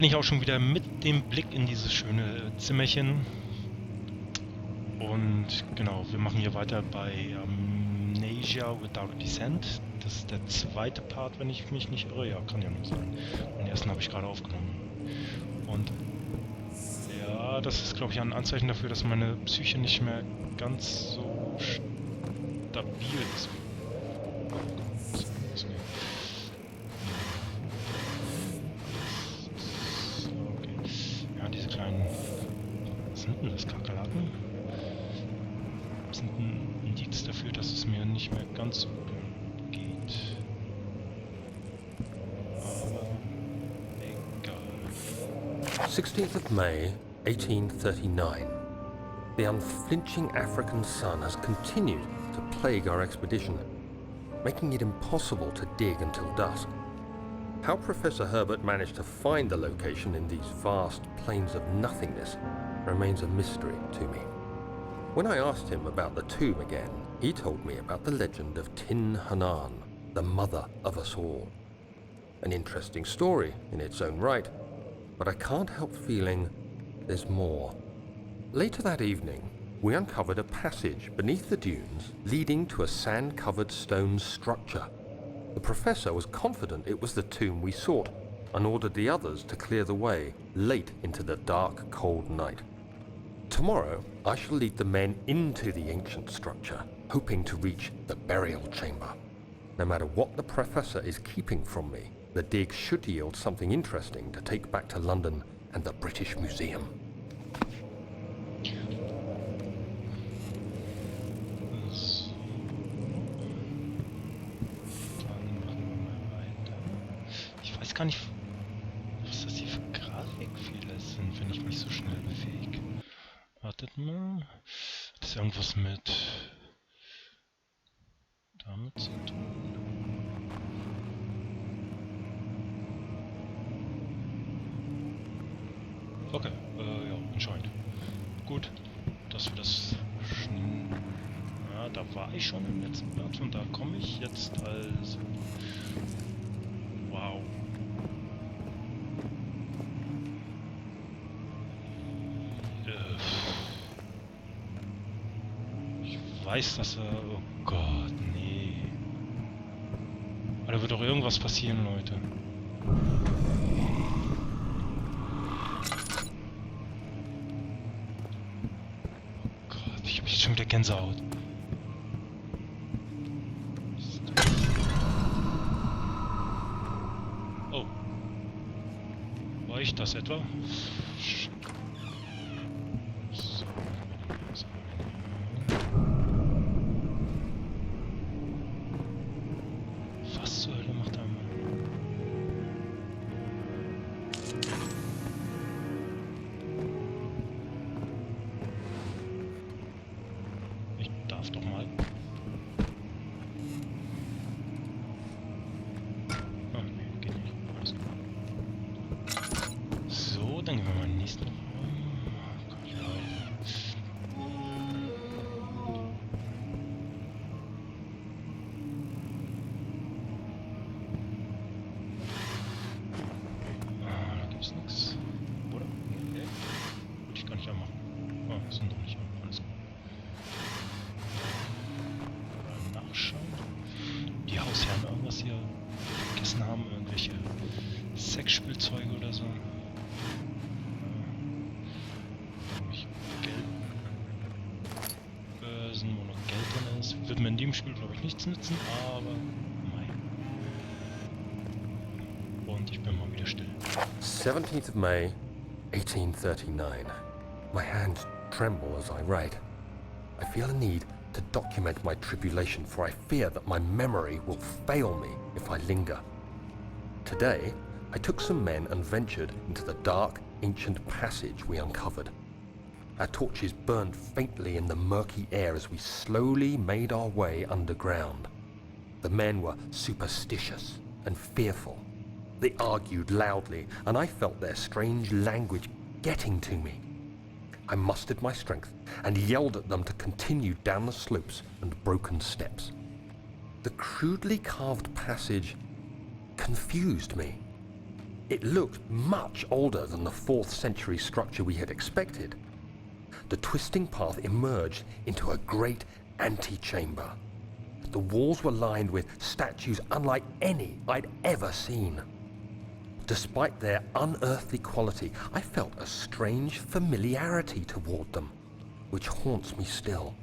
Bin ich auch schon wieder mit dem Blick in dieses schöne Zimmerchen. Und genau, wir machen hier weiter bei Amnesia Without a Descent. Das ist der zweite Part, wenn ich mich nicht irre. Ja, kann ja nur sein. Den ersten habe ich gerade aufgenommen. Und ja, das ist, glaube ich, ein Anzeichen dafür, dass meine Psyche nicht mehr ganz so stabil ist. Diese kleinen, was sind denn das, Kakerlaken? Sind ein Indiz dafür, dass es mir nicht mehr ganz so gut geht. Aber egal. 16th of May, 1839. The unflinching African sun has continued to plague our expedition, making it impossible to dig until dusk. How Professor Herbert managed to find the location in these vast plains of nothingness remains a mystery to me. When I asked him about the tomb again, he told me about the legend of Tin Hanan, the mother of us all. An interesting story in its own right, but I can't help feeling there's more. Later that evening, we uncovered a passage beneath the dunes leading to a sand-covered stone structure. The professor was confident it was the tomb we sought and ordered the others to clear the way late into the dark, cold night. Tomorrow, I shall lead the men into the ancient structure, hoping to reach the burial chamber. No matter what the professor is keeping from me, the dig should yield something interesting to take back to London and the British Museum. Ich weiß gar nicht, was das hier für Grafikfehler sind, wenn ich mich so schnell bewege. Wartet mal. Das ist irgendwas mit damit zu tun. Okay, ja, anscheinend. Gut, dass wir das schnell... Ja, da war ich schon im letzten Platz und da komme ich jetzt also... Wow. Ich weiß, dass er... Oh Gott, nee. Aber da wird doch irgendwas passieren, Leute. Oh Gott, ich habe jetzt schon wieder Gänsehaut. Oh. War ich das etwa? So. Was zur Hölle macht er mal? Ich darf doch mal. Ah, nee, geht nicht. Alles klar. So, dann gehen wir mal in den nächsten Raum. Da gibt's nichts. Oder? Okay. Würde ich gar nicht anmachen. Ah, das sind doch nicht an. Alles klar. Mal nachschauen. Die Hausherren irgendwas hier vergessen haben. Irgendwelche Sexspielzeuge oder so. Geldbörsen, wo noch Geld drin ist. Wird mir in dem Spiel, glaube ich, nichts nützen, aber nein. Und ich bin mal wieder still. 17th of May, 1839. My hands tremble as I write. I feel a need to document my tribulation, for I fear that my memory will fail me if I linger. Today, I took some men and ventured into the dark, ancient passage we uncovered. Our torches burned faintly in the murky air as we slowly made our way underground. The men were superstitious and fearful. They argued loudly, and I felt their strange language getting to me. I mustered my strength and yelled at them to continue down the slopes and broken steps. The crudely carved passage confused me. It looked much older than the 4th century structure we had expected. The twisting path emerged into a great antechamber. The walls were lined with statues unlike any I'd ever seen. Despite their unearthly quality, I felt a strange familiarity toward them, which haunts me still.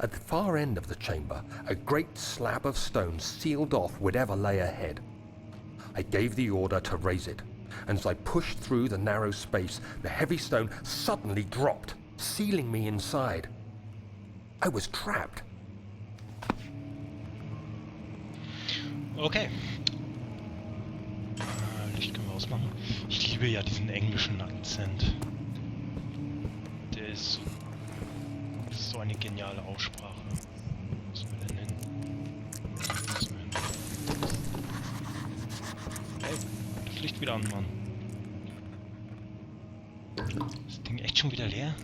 At the far end of the chamber, a great slab of stone sealed off whatever lay ahead. I gave the order to raise it, and as I pushed through the narrow space, the heavy stone suddenly dropped, sealing me inside. I was trapped. Okay. Licht können wir ausmachen. Ich liebe ja diesen englischen Akzent. Der ist so eine geniale Aussprache. Was müssen wir denn hin? Hey, das Licht wieder an, Mann. Ist das Ding echt schon wieder leer?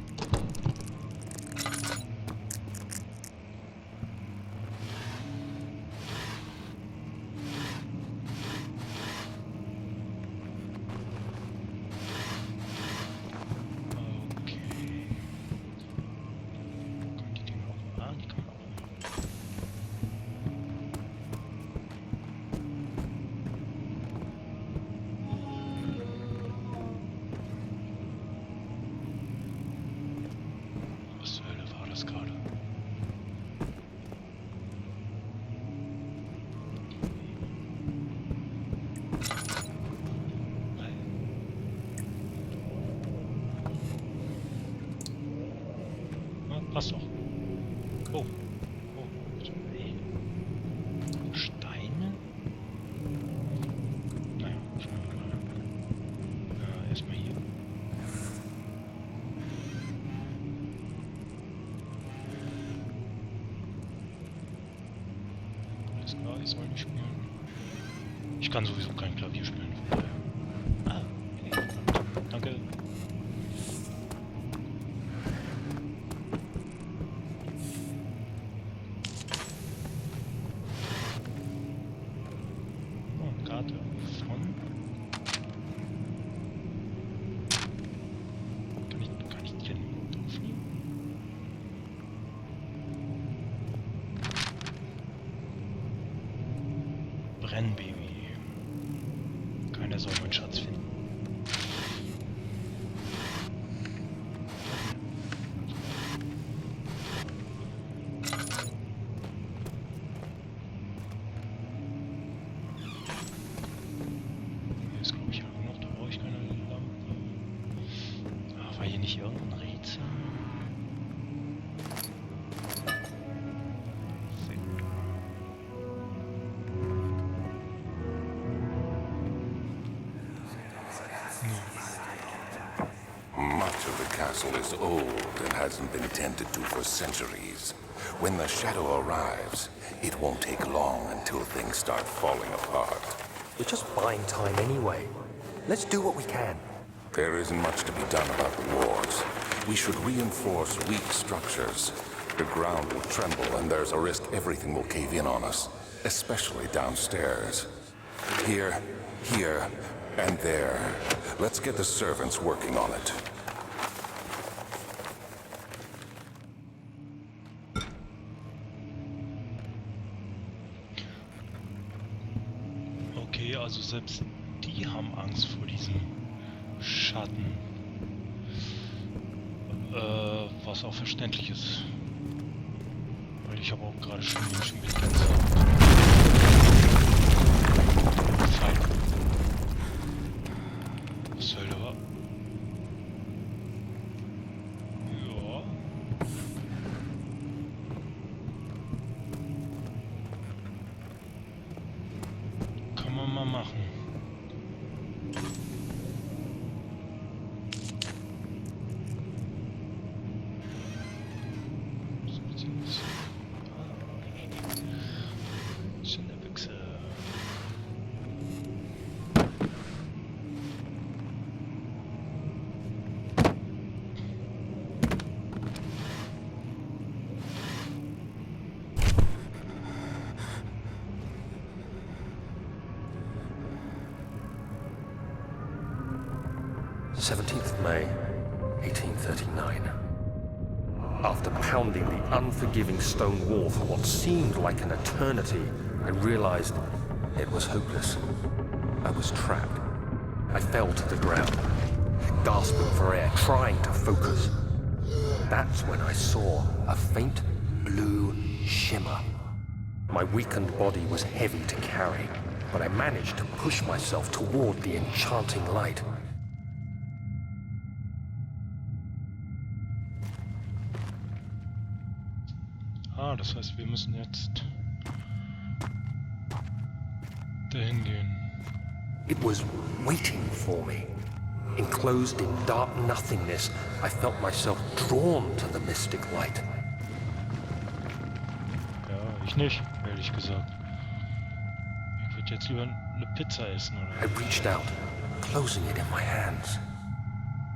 Passt doch. Oh. Oh. Hey. Steine? Naja, schauen wir mal. Erstmal hier. Alles klar, ich soll nicht spielen. Ich kann sowieso kein Klavier spielen. Ah, okay. Danke. Brennbaby. Keiner soll meinen Schatz finden. Hier ist, glaube ich, auch noch. Da brauche ich keine Lampe. Ah, war hier nicht irgendein Rätsel? The castle is old and hasn't been tended to for centuries. When the shadow arrives, it won't take long until things start falling apart. We're just buying time anyway. Let's do what we can. There isn't much to be done about the walls. We should reinforce weak structures. The ground will tremble and there's a risk everything will cave in on us, especially downstairs. Here, and there. Let's get the servants working on it. Okay, also selbst die haben Angst vor diesem Schatten. Was auch verständlich ist. Weil ich habe auch gerade schon wieder ganz Zeit. Was soll da? Ja. Kann man mal machen. 17th of May, 1839. After pounding the unforgiving stone wall for what seemed like an eternity, I realized it was hopeless. I was trapped. I fell to the ground, gasping for air, trying to focus. That's when I saw a faint blue shimmer. My weakened body was heavy to carry, but I managed to push myself toward the enchanting light. Ah, das heißt, wir müssen jetzt dahin gehen. It was waiting for me. Enclosed in dark nothingness, I felt myself drawn to the mystic light. Ja, ich nicht, ehrlich gesagt. Ich würde jetzt lieber eine Pizza essen, I oder? reached out, closing it in my hands.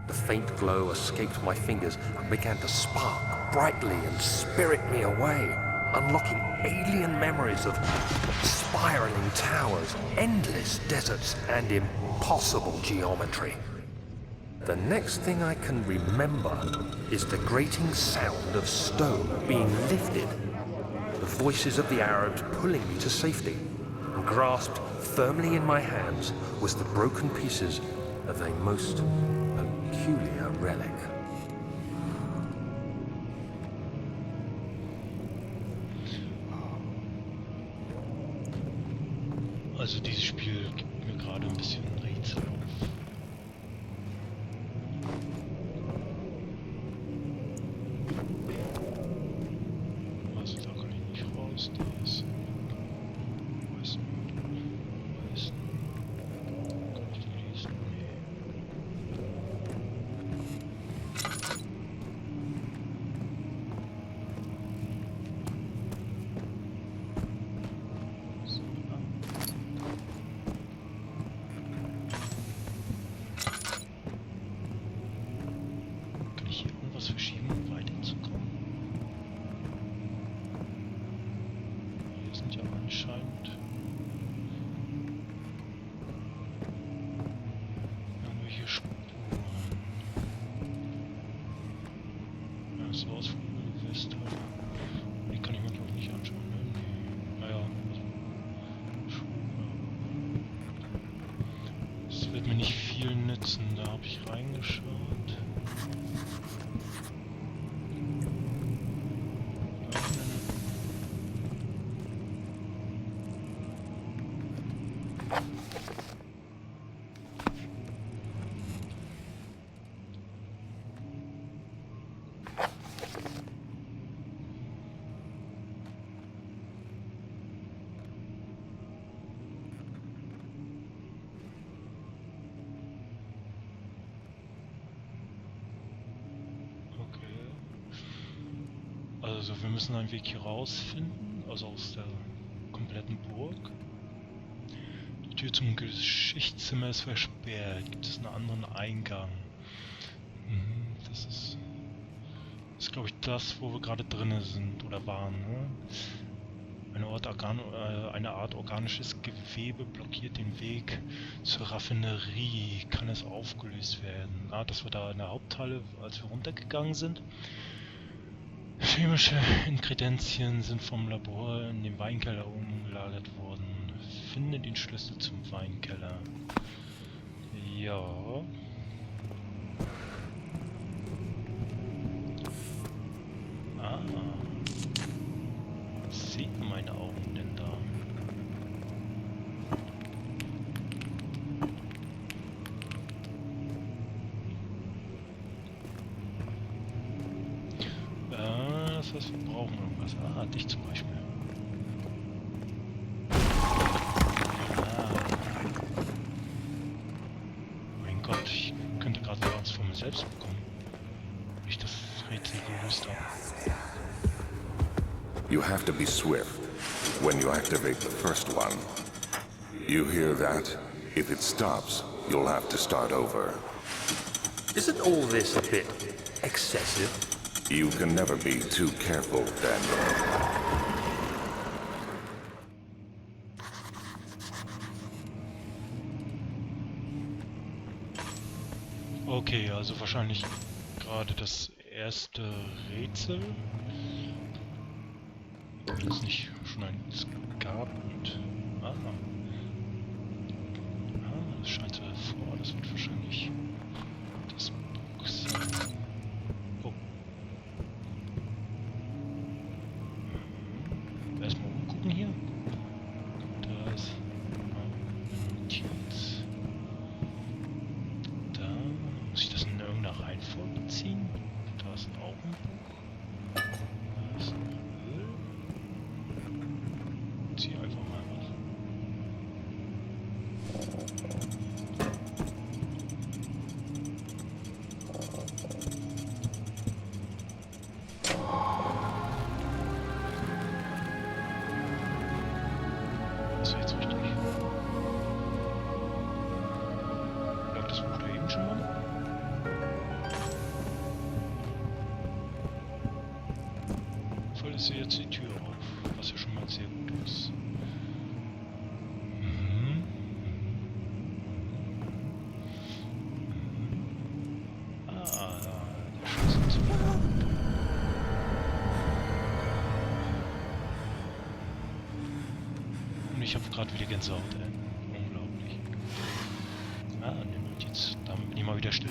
The faint glow escaped my fingers and began to spark brightly and spirit me away, unlocking alien memories of spiraling towers, endless deserts, and impossible geometry. The next thing I can remember is the grating sound of stone being lifted, the voices of the Arabs pulling me to safety, and grasped firmly in my hands was the broken pieces of a most peculiar relic. Also dieses Spiel gibt mir gerade ein bisschen Rätsel auf. Also da kann ich nicht raus, da ist... Wo ist denn? Kann ich die lesen? Nee. So, kann ich hier irgendwas verschieben, um weiterzukommen? Hier sind ja anscheinend irgendwelche Spuren. Ja, so aus wie West halt. Die kann ich mir glaube ich nicht anschauen, ne? Nee. Naja, also Schuhe. Das wird mir nicht viel nützen, da habe ich reingeschaut. Also wir müssen einen Weg hier rausfinden, also aus der kompletten Burg. Die Tür zum Geschichtszimmer ist versperrt. Gibt es einen anderen Eingang? Das ist glaube ich das, wo wir gerade drinnen sind oder waren. Ne? Eine Art organisches Gewebe blockiert den Weg zur Raffinerie. Kann es aufgelöst werden? Ah, das war da in der Haupthalle, als wir runtergegangen sind. Chemische Ingredienzien sind vom Labor in den Weinkeller umgelagert worden. Finde den Schlüssel zum Weinkeller. Ja. Ah. Was sehen meine Augen denn da? Das heißt, wir brauchen irgendwas. Ah, dich zum Beispiel. Ah. Mein Gott, ich könnte gerade Angst vor mir selbst bekommen. Wenn ich das Rätsel gelöst habe. You have to be swift when you activate the first one. You hear that? If it stops, you'll have to start over. Isn't all this a bit excessive? You can never be too careful, Daniel. Okay, also wahrscheinlich gerade das erste Rätsel. Wenn es nicht schon eins gab und... Ah, das scheint so hervor. Das wird wahrscheinlich das Buch sein. Oh. Erstmal umgucken hier. Da ist eine Notiz. Da muss ich das in irgendeiner Reihenfolge ziehen. Da ist auch ein Buch. Da ist noch Öl. Zieh einfach mal was. Ist jetzt richtig? Lag das Buch da eben schon mal? Voll ist jetzt die Tür auf, was ja schon mal sehr gut ist. Der Schlüssel zu. Und ich habe gerade wieder Gänsehaut, ey. Unglaublich. Ne Notiz. Damit bin ich mal wieder still.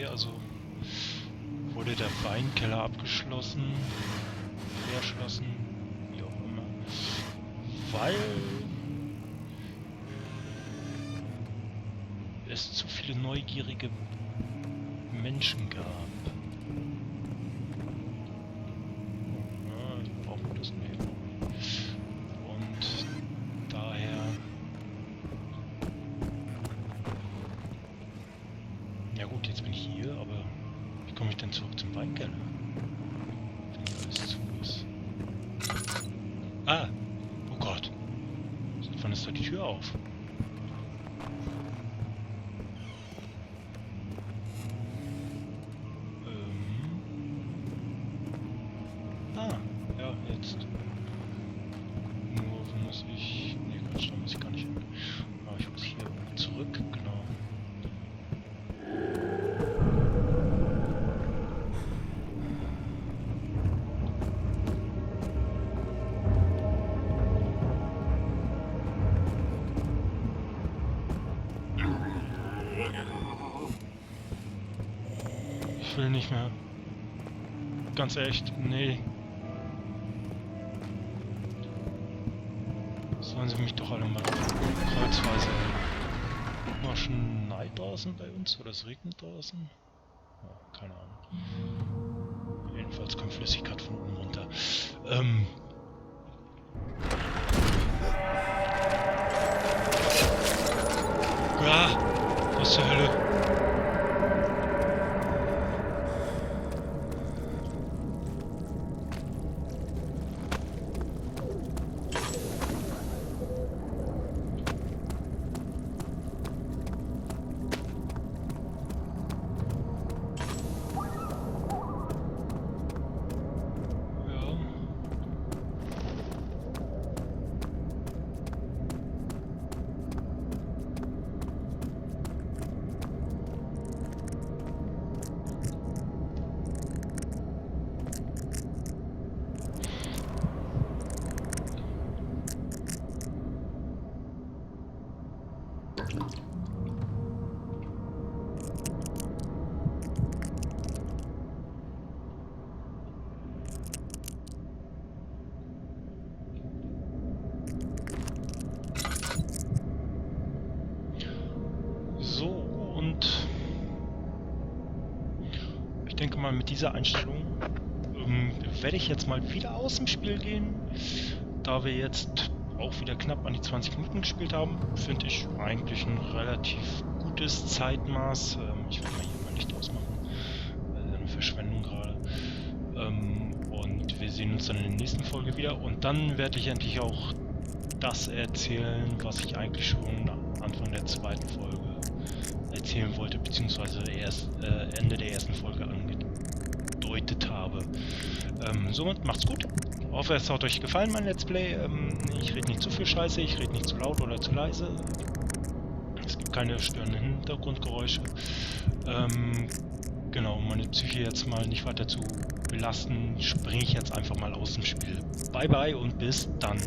Also wurde der Weinkeller abgeschlossen, verschlossen, wie auch immer, weil es zu viele neugierige Menschen gab. Ja, brauchen wir das nicht. Und daher... Ja gut, jetzt bin ich hier, aber wie komme ich denn zurück zum Weinkeller? Wenn hier alles zu ist. Ah! Oh Gott! Seit wann ist da die Tür auf? Ja, jetzt. Nur muss ich... Nee, Quatsch, da muss ich gar nicht hin. Aber ich muss hier zurück, genau. Ich will nicht mehr. Ganz echt, nee. Sollen sie mich doch alle mal kreuzweise... War schon Neid draußen bei uns oder es regnet draußen? Oh, keine Ahnung. Jedenfalls kommt Flüssigkeit von oben runter. Ja, was zur Hölle? So, und ich denke mal, mit dieser Einstellung werde ich jetzt mal wieder aus dem Spiel gehen, da wir jetzt auch wieder knapp an die 20 Minuten gespielt haben. Finde ich eigentlich ein relativ gutes Zeitmaß. Ich werde mal hier mal Licht ausmachen. Eine Verschwendung gerade. Und wir sehen uns dann in der nächsten Folge wieder. Und dann werde ich endlich auch das erzählen, was ich eigentlich schon Anfang der zweiten Folge erzählen wollte, beziehungsweise erst Ende der ersten Folge angedeutet habe. Somit macht's gut. Ich hoffe, es hat euch gefallen, mein Let's Play. Ich rede nicht zu viel Scheiße, ich rede nicht zu laut oder zu leise. Es gibt keine störenden Hintergrundgeräusche. Genau, um meine Psyche jetzt mal nicht weiter zu belasten, springe ich jetzt einfach mal aus dem Spiel. Bye bye und bis dann.